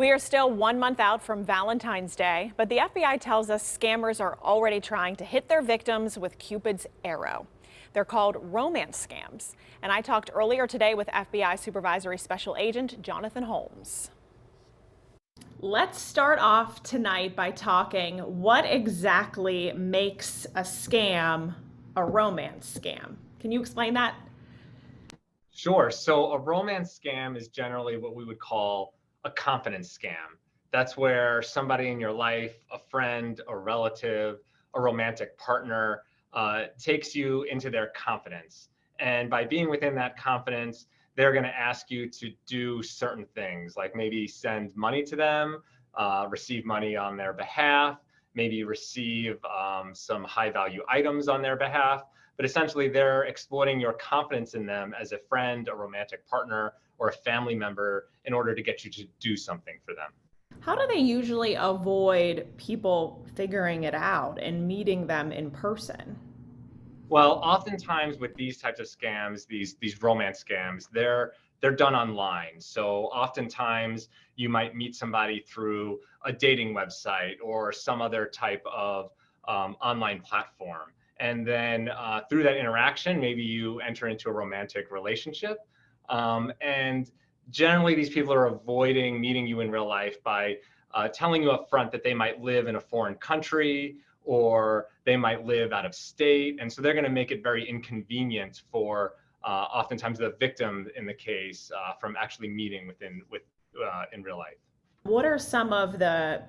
We are still 1 month out from Valentine's Day, but the FBI tells us scammers are already trying to hit their victims with Cupid's arrow. They're called romance scams. And I talked earlier today with FBI Supervisory Special Agent Jonathan Holmes. Let's start off tonight by talking what exactly makes a scam a romance scam. Can you explain that? Sure. So a romance scam is generally what we would call a confidence scam. That's where somebody in your life, a friend, a relative, a romantic partner, takes you into their confidence. And by being within that confidence, they're going to ask you to do certain things, like maybe send money to them, receive money on their behalf, maybe receive some high value items on their behalf. But essentially, they're exploiting your confidence in them as a friend, a romantic partner, or a family member in order to get you to do something for them. How do they usually avoid people figuring it out and meeting them in person? Well, oftentimes with these types of scams, these romance scams, they're done online. So oftentimes you might meet somebody through a dating website or some other type of online platform. And then through that interaction, maybe you enter into a romantic relationship. And generally, these people are avoiding meeting you in real life by telling you up front that they might live in a foreign country or they might live out of state. And so they're going to make it very inconvenient for oftentimes the victim in the case from actually meeting in real life. What are some of the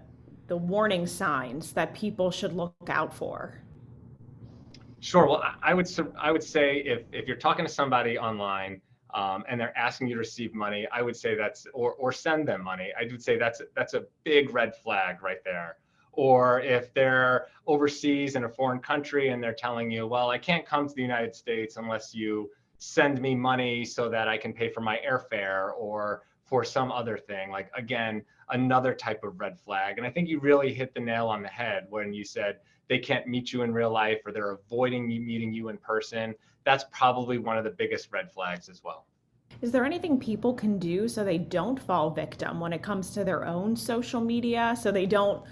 warning signs that people should look out for? Sure. Well, I would say if you're talking to somebody online and they're asking you to receive money, I would say or send them money. I would say that's a big red flag right there. Or if they're overseas in a foreign country and they're telling you, well, I can't come to the United States unless you send me money so that I can pay for my airfare or for some other thing. Like, again, another type of red flag. And I think you really hit the nail on the head when you said they can't meet you in real life or they're avoiding meeting you in person. That's probably one of the biggest red flags as well. Is there anything people can do so they don't fall victim when it comes to their own social media, so they don't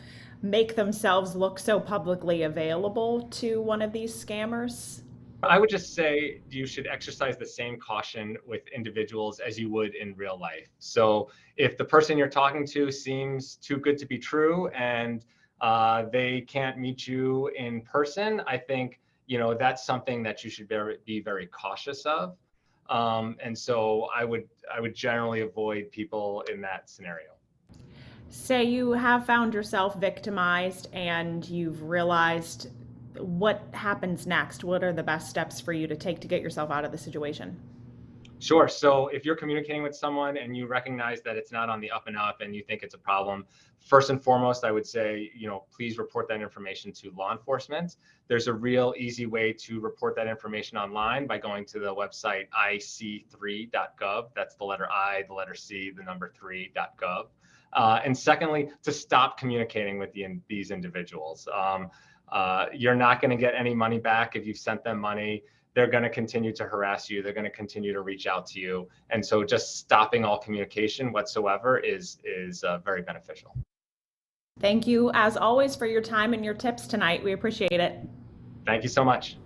make themselves look so publicly available to one of these scammers? I would just say you should exercise the same caution with individuals as you would in real life. So if the person you're talking to seems too good to be true and they can't meet you in person, I think that's something that you should be very cautious of. And so I would generally avoid people in that scenario. Say you have found yourself victimized and you've realized, what happens next? What are the best steps for you to take to get yourself out of the situation? Sure. So if you're communicating with someone and you recognize that it's not on the up and up and you think it's a problem, first and foremost, I would say, please report that information to law enforcement. There's a real easy way to report that information online by going to the website ic3.gov. That's the letter I, the letter C, the number 3.gov. And secondly, to stop communicating with these individuals. You're not going to get any money back if you've sent them money. They're going to continue to harass you. They're going to continue to reach out to you. And so just stopping all communication whatsoever is very beneficial. Thank you, as always, for your time and your tips tonight. We appreciate it. Thank you so much.